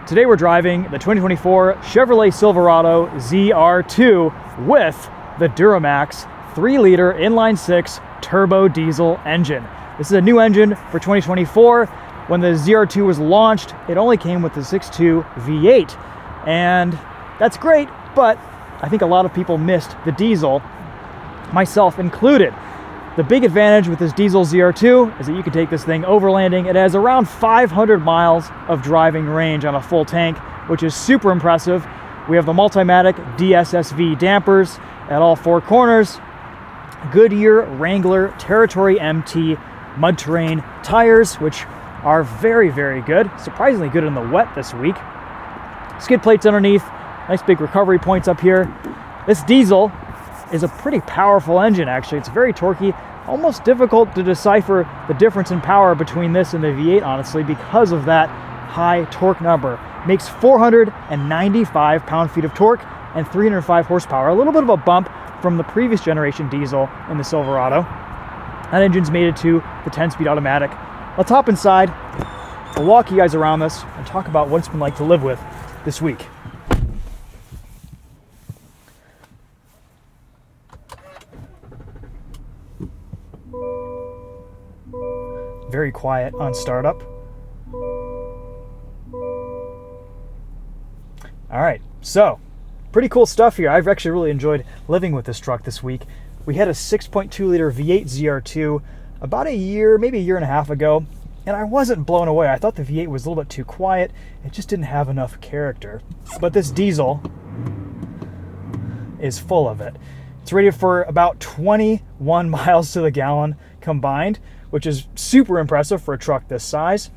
Today we're driving the 2024 Chevrolet Silverado ZR2 with the Duramax 3-liter inline-6 turbo diesel engine. This is a new engine for 2024. When the ZR2 was launched, it only came with the 6.2 V8, and that's great, but I think a lot of people missed the diesel, myself included. The big advantage with this diesel ZR2 is that you can take this thing overlanding. It has around 500 miles of driving range on a full tank, which is super impressive. We have the Multimatic DSSV dampers at all four corners, Goodyear Wrangler Territory MT mud terrain tires, which are very, very good. Surprisingly good in the wet this week. Skid plates underneath, nice big recovery points up here. This diesel is a pretty powerful engine, actually. It's very torquey, almost difficult to decipher the difference in power between this and the V8, honestly, because of that high torque number. Makes 495 pound-feet of torque and 305 horsepower, a little bit of a bump from the previous generation diesel in the Silverado. That engine's mated to the 10-speed automatic. Let's hop inside, I'll walk you guys around this and talk about what it's been like to live with this week. Very quiet on startup. All right, so pretty cool stuff here. I've actually really enjoyed living with this truck this week. We had a 6.2-liter V8 ZR2 about a year, maybe a year and a half ago, and I wasn't blown away. I thought the V8 was a little bit too quiet. It just didn't have enough character. But this diesel is full of it. It's rated for about 21 miles to the gallon combined, which is super impressive for a truck this size.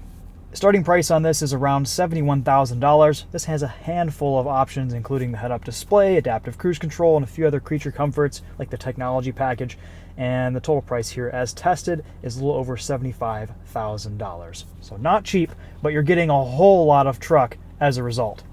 Starting price on this is around $71,000. This has a handful of options, including the head-up display, adaptive cruise control, and a few other creature comforts like the technology package. And the total price here, as tested, is a little over $75,000. So not cheap, but you're getting a whole lot of truck as a result.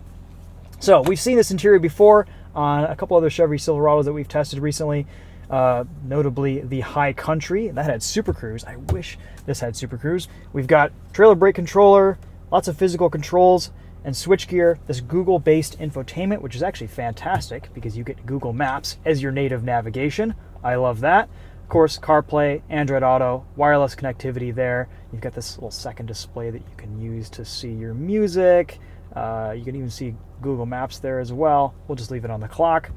So we've seen this interior before on a couple other Chevy Silverados that we've tested recently. Notably the High Country that had Super Cruise. I wish this had Super Cruise. We've got trailer brake controller, lots of physical controls and switchgear. This Google-based infotainment, which is actually fantastic because you get Google Maps as your native navigation. I love that. Of course, CarPlay, Android Auto, wireless connectivity there. You've got this little second display that you can use to see your music. You can even see Google Maps there as well. We'll just leave it on the clock.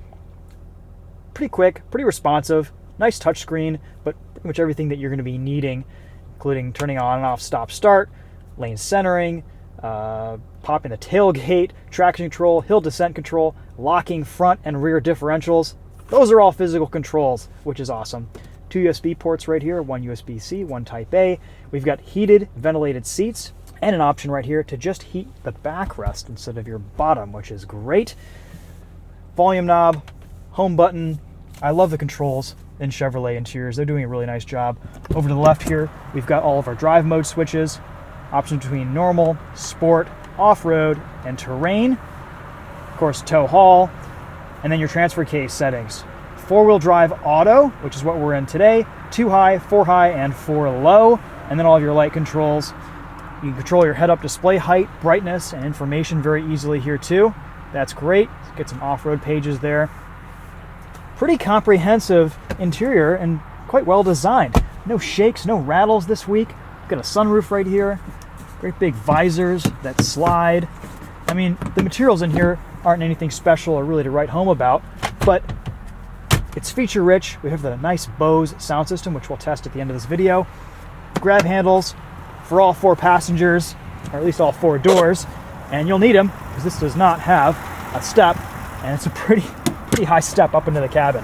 Pretty quick, pretty responsive, nice touchscreen, but pretty much everything that you're going to be needing, including turning on and off stop-start, lane centering, popping the tailgate, traction control, hill descent control, locking front and rear differentials. Those are all physical controls, which is awesome. 2 USB ports right here, 1 USB-C, 1 Type-A. We've got heated, ventilated seats, and an option right here to just heat the backrest instead of your bottom, which is great. Volume knob, home button. I love the controls in Chevrolet interiors. They're doing a really nice job. Over to the left here, we've got all of our drive mode switches, options between normal, sport, off-road, and terrain. Of course, tow haul, and then your transfer case settings. 4-wheel drive auto, which is what we're in today, 2 high, 4 high, and 4 low, and then all of your light controls. You can control your head-up display height, brightness, and information very easily here too. That's great. Get some off-road pages there. Pretty comprehensive interior and quite well designed. No shakes, no rattles this week. Got a sunroof right here. Great big visors that slide. I mean, the materials in here aren't anything special or really to write home about, but it's feature rich. We have the nice Bose sound system, which we'll test at the end of this video. Grab handles for all 4 passengers, or at least all 4 doors, and you'll need them because this does not have a step, and it's a pretty high step up into the cabin.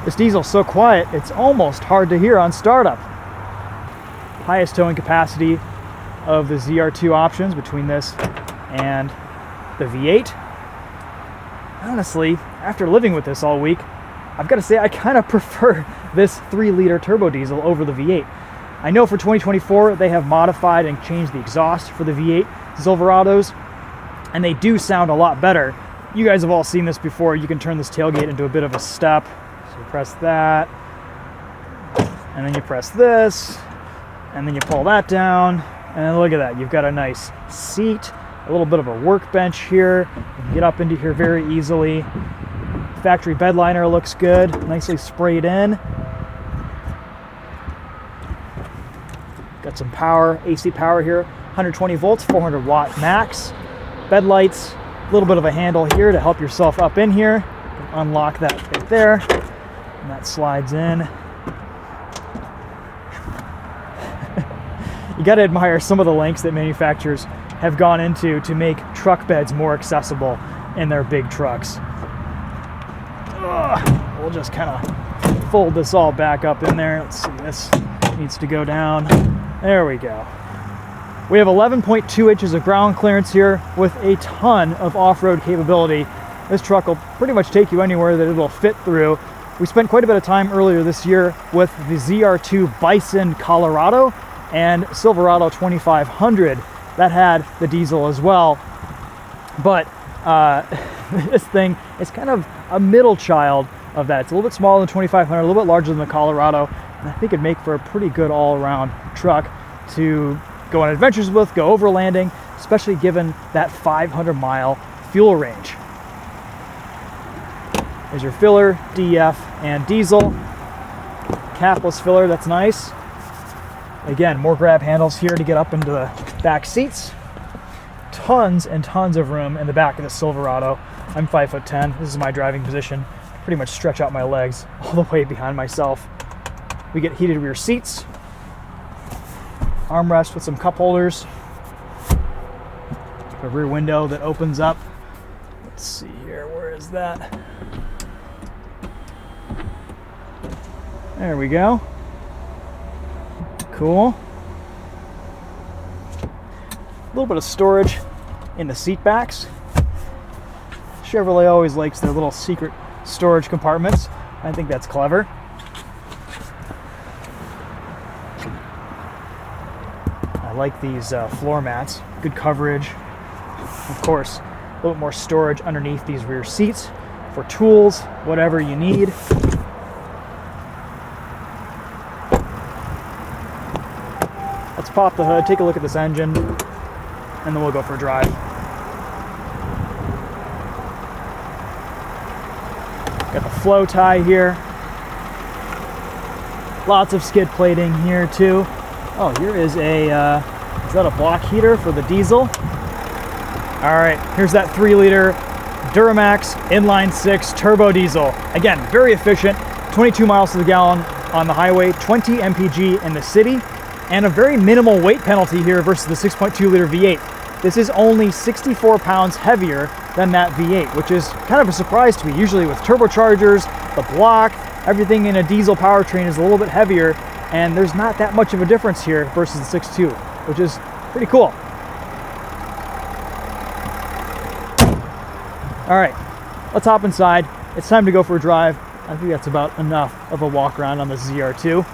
This diesel's so quiet, it's almost hard to hear on startup. Highest towing capacity of the ZR2 options between this and the V8. Honestly, after living with this all week, I've got to say I kind of prefer this 3-liter turbo diesel over the V8. I know for 2024 they have modified and changed the exhaust for the V8 Silverados, and they do sound a lot better. You guys have all seen this before. You can turn this tailgate into a bit of a step. So you press that, and then you press this, And then you pull that down, and look at that. You've got a nice seat, a little bit of a workbench here. You can get up into here very easily. Factory bed liner looks good, nicely sprayed in. Got some power, AC power here, 120 volts, 400 watt max. Bed lights, a little bit of a handle here to help yourself up in here. You can unlock that right there, and that slides in. You got to admire some of the lengths that manufacturers have gone into to make truck beds more accessible in their big trucks. We'll just kind of fold this all back up in there. Let's see, this needs to go down. There we go. We have 11.2 inches of ground clearance here with a ton of off-road capability. This truck will pretty much take you anywhere that it'll fit through. We spent quite a bit of time earlier this year with the ZR2 Bison Colorado and Silverado 2500 that had the diesel as well. But this thing is kind of a middle child of that. It's a little bit smaller than 2500, a little bit larger than the Colorado, and I think it'd make for a pretty good all-around truck to go on adventures with, go overlanding, especially given that 500-mile fuel range. There's your filler, DF, and diesel. Capless filler, that's nice. Again, more grab handles here to get up into the back seats. Tons and tons of room in the back of the Silverado. I'm 5'10". This is my driving position. Pretty much stretch out my legs all the way behind myself. We get heated rear seats. Armrest with some cup holders. A rear window that opens up. Let's see here, where is that? There we go. Cool. A little bit of storage in the seat backs. Chevrolet always likes their little secret storage compartments. I think that's clever. I like these floor mats. Good coverage. Of course, a little bit more storage underneath these rear seats for tools, whatever you need. Let's pop the hood, take a look at this engine, and then we'll go for a drive. Got the flow tie here. Lots of skid plating here too. Oh, here is is that a block heater for the diesel? All right, here's that 3-liter Duramax inline 6 turbo diesel. Again, very efficient, 22 miles to the gallon on the highway, 20 mpg in the city, and a very minimal weight penalty here versus the 6.2-liter V8. This is only 64 pounds heavier than that V8, which is kind of a surprise to me. Usually with turbochargers, the block, everything in a diesel powertrain is a little bit heavier, and there's not that much of a difference here versus the 6.2, which is pretty cool. All right, let's hop inside. It's time to go for a drive. I think that's about enough of a walk around on the ZR2.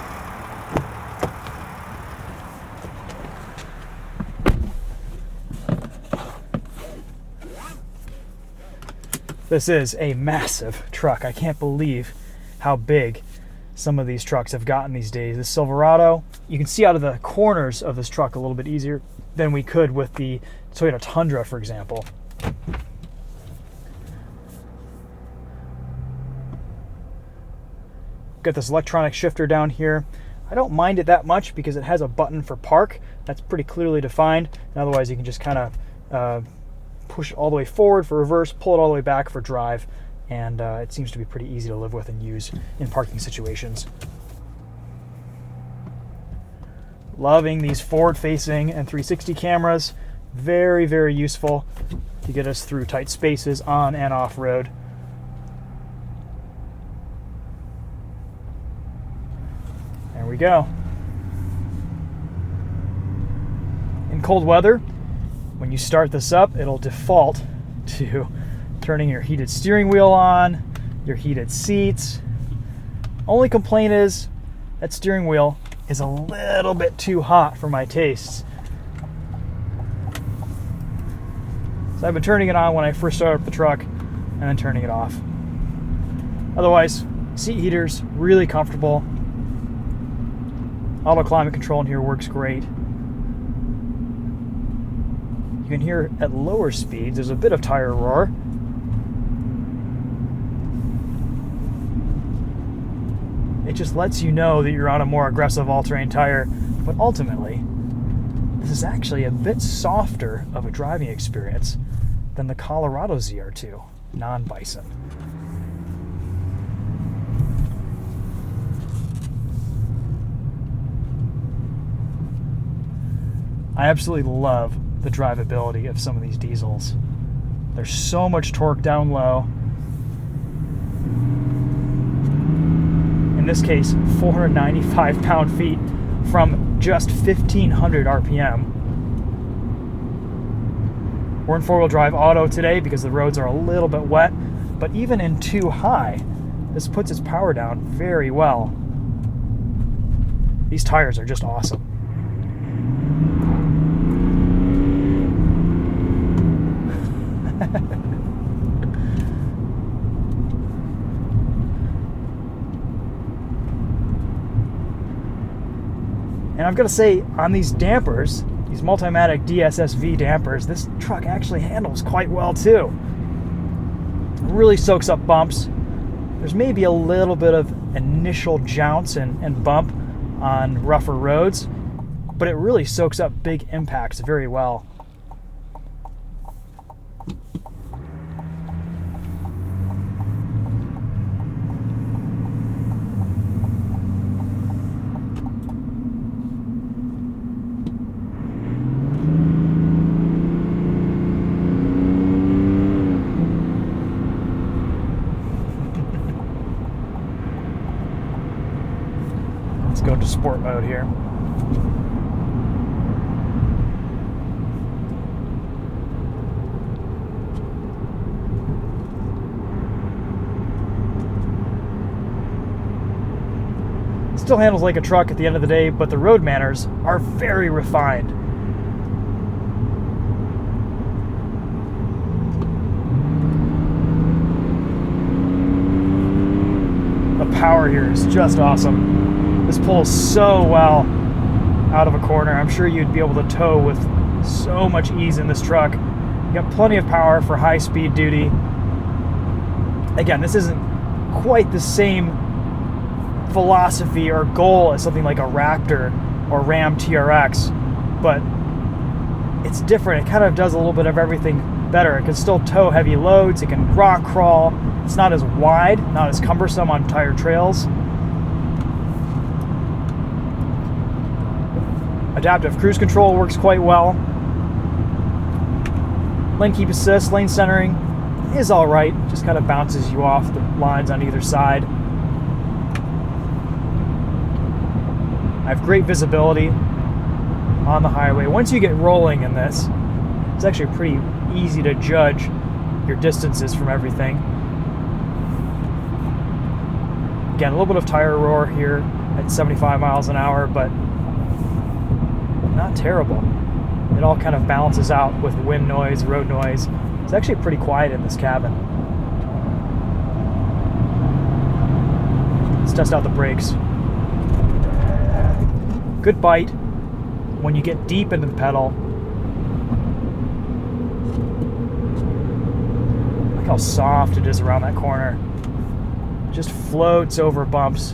This is a massive truck. I can't believe how big some of these trucks have gotten these days. The Silverado, you can see out of the corners of this truck a little bit easier than we could with the Toyota Tundra, for example. Got this electronic shifter down here. I don't mind it that much because it has a button for park that's pretty clearly defined. And otherwise, you can just kind of push it all the way forward for reverse, pull it all the way back for drive, and it seems to be pretty easy to live with and use in parking situations. Loving these forward-facing and 360 cameras. Very, very useful to get us through tight spaces on and off-road. There we go. In cold weather, when you start this up, it'll default to turning your heated steering wheel on, your heated seats. Only complaint is that steering wheel is a little bit too hot for my tastes. So I've been turning it on when I first started up the truck and then turning it off. Otherwise, seat heaters, really comfortable. Auto climate control in here works great. You can hear at lower speeds, there's a bit of tire roar. It just lets you know that you're on a more aggressive all-terrain tire, but ultimately, this is actually a bit softer of a driving experience than the Colorado ZR2, non-Bison. I absolutely love the drivability of some of these diesels. There's so much torque down low. In this case, 495 pound-feet from just 1,500 RPM. We're in four-wheel drive auto today because the roads are a little bit wet, but even in 2 high, this puts its power down very well. These tires are just awesome. And I've got to say, on these dampers, these Multimatic DSSV dampers, this truck actually handles quite well too. It really soaks up bumps. There's maybe a little bit of initial jounce and bump on rougher roads, but it really soaks up big impacts very well. Let's go into sport mode here. It still handles like a truck at the end of the day, but the road manners are very refined. The power here is just awesome. This pulls so well out of a corner. I'm sure you'd be able to tow with so much ease in this truck. You got plenty of power for high-speed duty. Again, this isn't quite the same philosophy or goal as something like a Raptor or Ram TRX, but it's different. It kind of does a little bit of everything better. It can still tow heavy loads. It can rock crawl. It's not as wide, not as cumbersome on tire trails. Adaptive cruise control works quite well. Lane keep assist, lane centering is all right. Just kind of bounces you off the lines on either side. I have great visibility on the highway. Once you get rolling in this, it's actually pretty easy to judge your distances from everything. Again, a little bit of tire roar here at 75 miles an hour, but not terrible. It all kind of balances out with wind noise, road noise. It's actually pretty quiet in this cabin. Let's test out the brakes. Good bite when you get deep into the pedal. Look how soft it is around that corner. Just floats over bumps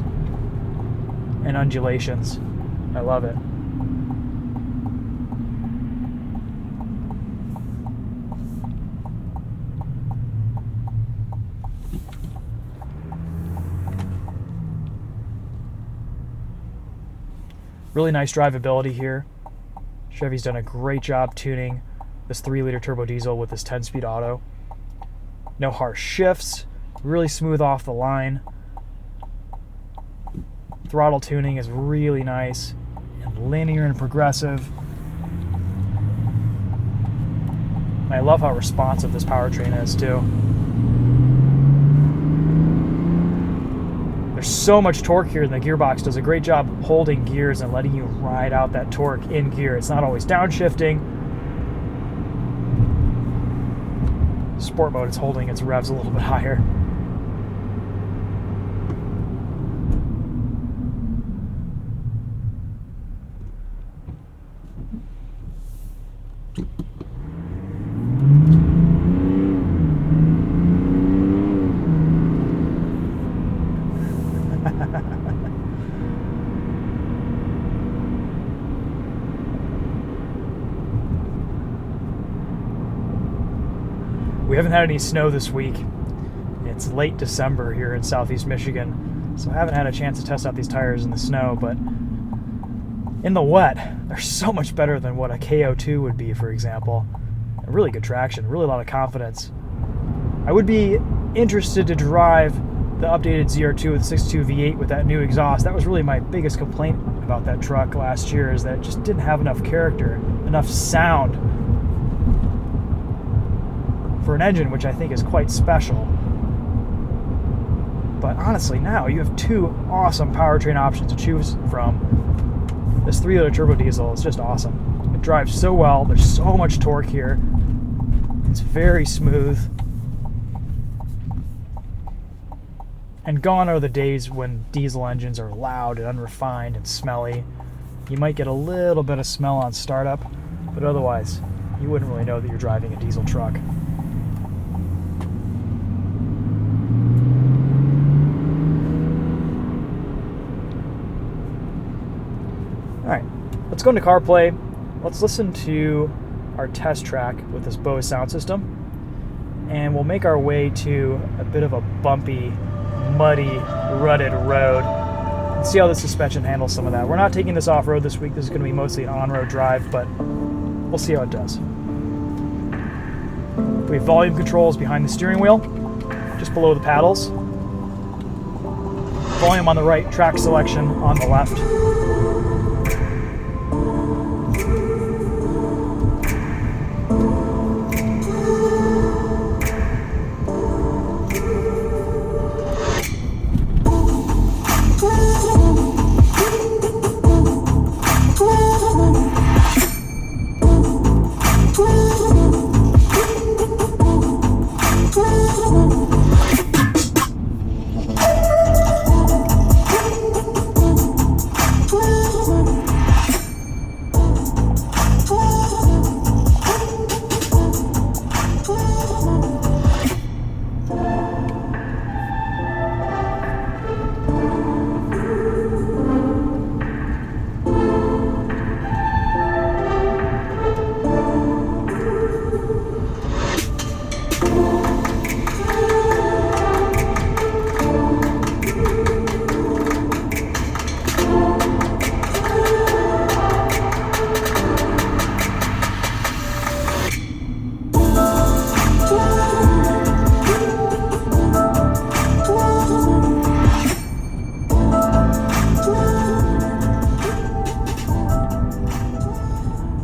and undulations. I love it. Really nice drivability here. Chevy's done a great job tuning this 3-liter turbo diesel with this 10-speed auto. No harsh shifts, really smooth off the line. Throttle tuning is really nice and linear and progressive. I love how responsive this powertrain is too. There's so much torque here, and the gearbox does a great job holding gears and letting you ride out that torque in gear. It's not always downshifting. Sport mode, it's holding its revs a little bit higher. We haven't had any snow this week. It's late December here in southeast Michigan, so I haven't had a chance to test out these tires in the snow, but in the wet, they're so much better than what a KO2 would be, for example. Really good traction, really a lot of confidence. I would be interested to drive the updated ZR2 with 6.2 V8 with that new exhaust. That was really my biggest complaint about that truck last year, is that it just didn't have enough character, enough sound for an engine, which I think is quite special. But honestly, now you have two awesome powertrain options to choose from. This 3-liter turbo diesel is just awesome. It drives so well. There's so much torque here. It's very smooth. And gone are the days when diesel engines are loud and unrefined and smelly. You might get a little bit of smell on startup, but otherwise, you wouldn't really know that you're driving a diesel truck. Alright, let's go into CarPlay. Let's listen to our test track with this Bose sound system, and we'll make our way to a bit of a bumpy, muddy, rutted road and see how the suspension handles some of that. We're not taking this off-road this week. This is going to be mostly an on-road drive, but we'll see how it does. We have volume controls behind the steering wheel, just below the paddles. Volume on the right, track selection on the left.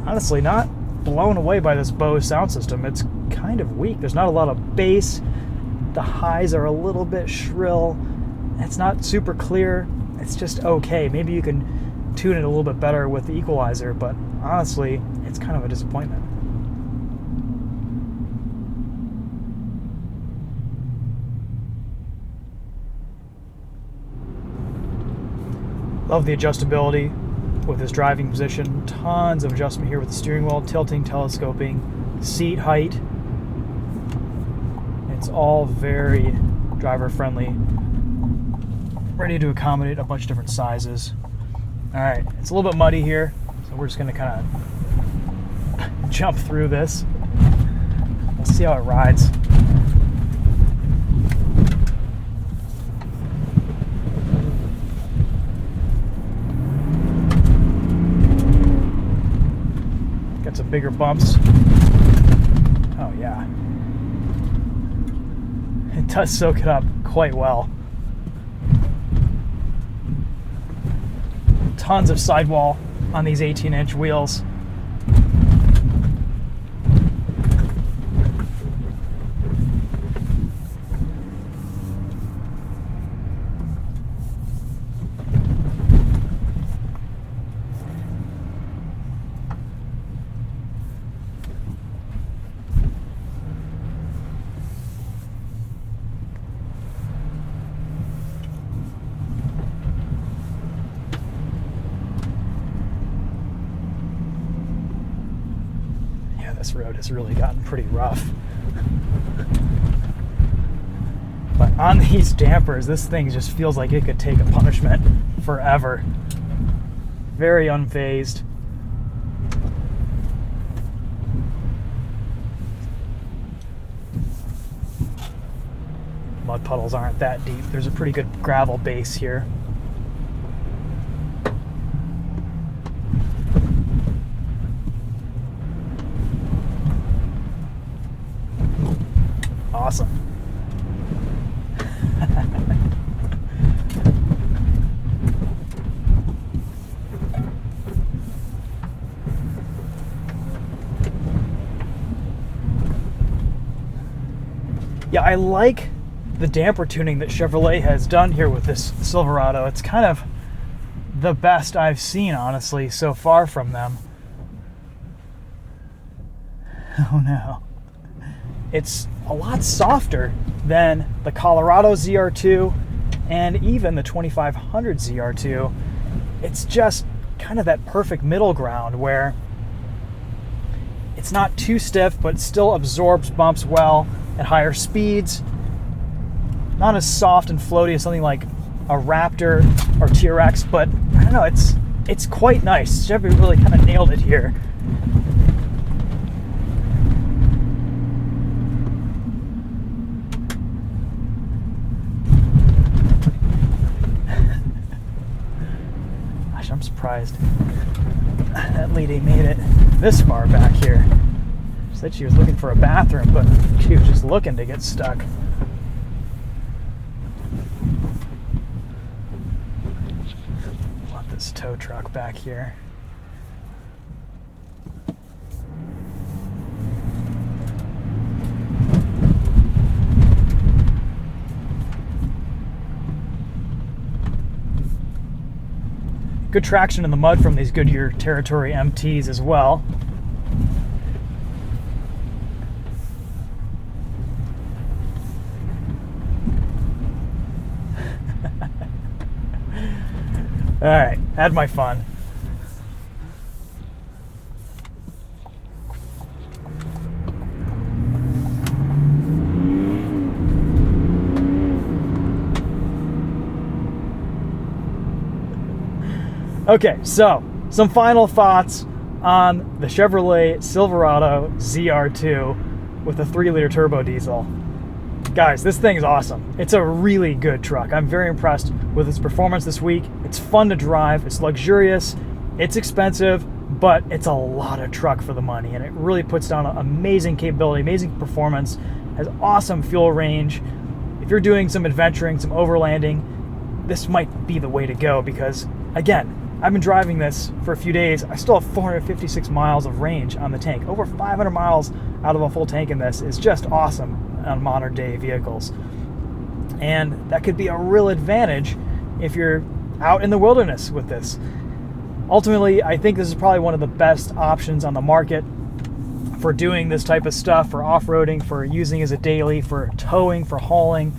Honestly, not blown away by this Bose sound system. It's kind of weak. There's not a lot of bass. The highs are a little bit shrill. It's not super clear. It's just okay. Maybe you can tune it a little bit better with the equalizer, but honestly, it's kind of a disappointment. Love the adjustability with this driving position. Tons of adjustment here with the steering wheel, tilting, telescoping, seat height. It's all very driver friendly, ready to accommodate a bunch of different sizes. All right, it's a little bit muddy here, so we're just gonna kind of jump through this. We'll see how it rides. Got some bigger bumps. Oh yeah. It does soak it up quite well. Tons of sidewall on these 18-inch wheels. This road has really gotten pretty rough. But on these dampers, this thing just feels like it could take a punishment forever. Very unfazed. mud puddles aren't that deep. There's a pretty good gravel base here. Awesome. Yeah, I like the damper tuning that Chevrolet has done here with this Silverado. It's kind of the best I've seen, honestly, so far from them. Oh no. It's a lot softer than the Colorado ZR2 and even the 2500 ZR2. It's just kind of that perfect middle ground where it's not too stiff, but still absorbs bumps well at higher speeds. Not as soft and floaty as something like a Raptor or TRX, but I don't know, it's quite nice. Chevy really kind of nailed it here. Gosh, I'm surprised that lady made it this far back here. She said she was looking for a bathroom, but she was just looking to get stuck. Want this tow truck back here. Good traction in the mud from these Goodyear Territory MTs as well. All right, had my fun. Okay, so some final thoughts on the Chevrolet Silverado ZR2 with a 3-liter turbo diesel. Guys, this thing is awesome. It's a really good truck. I'm very impressed with its performance this week. It's fun to drive, it's luxurious, it's expensive, but it's a lot of truck for the money, and it really puts down an amazing capability, amazing performance, has awesome fuel range. If you're doing some adventuring, some overlanding, this might be the way to go because, again, I've been driving this for a few days. I still have 456 miles of range on the tank. Over 500 miles out of a full tank in this is just awesome on modern day vehicles. And that could be a real advantage if you're out in the wilderness with this. Ultimately, I think this is probably one of the best options on the market for doing this type of stuff, for off-roading, for using as a daily, for towing, for hauling.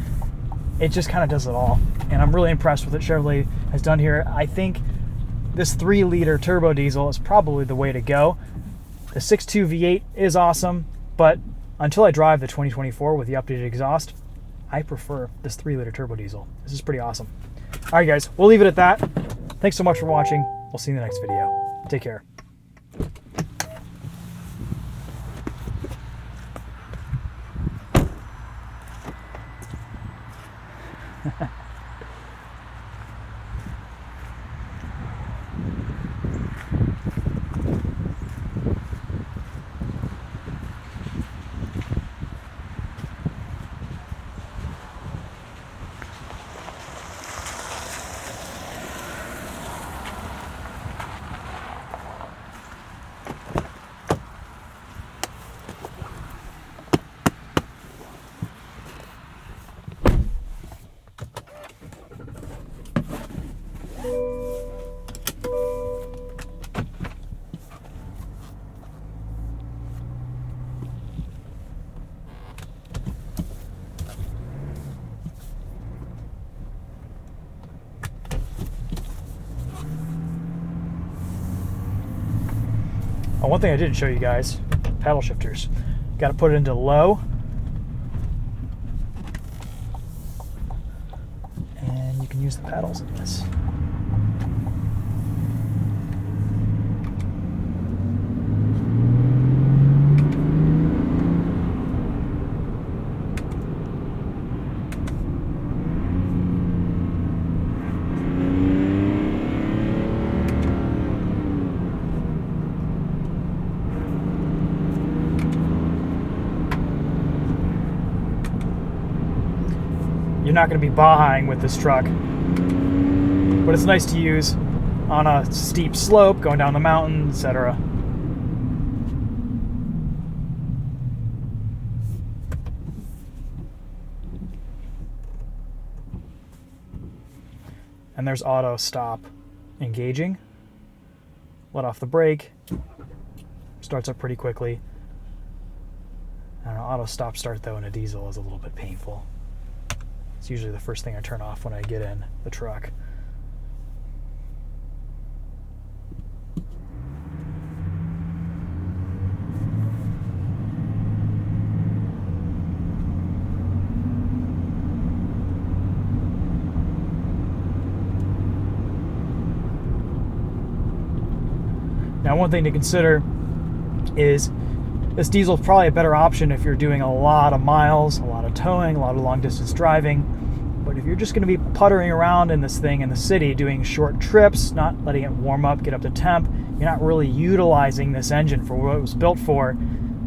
It just kind of does it all. And I'm really impressed with what Chevrolet has done here. I think this 3-liter turbo diesel is probably the way to go. The 6.2 V8 is awesome, but until I drive the 2024 with the updated exhaust, I prefer this 3-liter turbo diesel. This is pretty awesome. All right, guys, we'll leave it at that. Thanks so much for watching. We'll see you in the next video. Take care. Oh, one thing I didn't show you guys, paddle shifters. Got to put it into low. And you can use the paddles in this. you're not going to be Bajaing with this truck, but it's nice to use on a steep slope, going down the mountain, etc. And there's auto stop engaging. Let off the brake. Starts up pretty quickly. I don't know, auto stop start though in a diesel is a little bit painful. It's usually the first thing I turn off when I get in the truck. Now, one thing to consider is this diesel is probably a better option if you're doing a lot of miles, a lot of towing, a lot of long distance driving. But if you're just going to be puttering around in this thing in the city, doing short trips, not letting it warm up, get up to temp, you're not really utilizing this engine for what it was built for,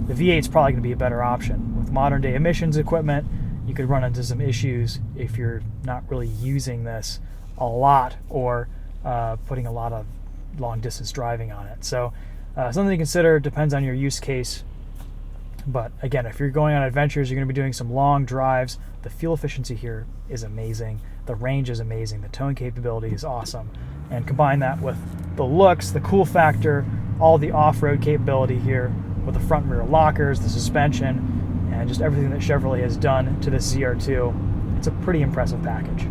the V8 is probably going to be a better option. With modern day emissions equipment, you could run into some issues if you're not really using this a lot or putting a lot of long distance driving on it. So something to consider, depends on your use case. But again, if you're going on adventures, you're going to be doing some long drives. The fuel efficiency here is amazing. The range is amazing. The towing capability is awesome. And combine that with the looks, the cool factor, all the off-road capability here with the front and rear lockers, the suspension, and just everything that Chevrolet has done to this ZR2. It's a pretty impressive package.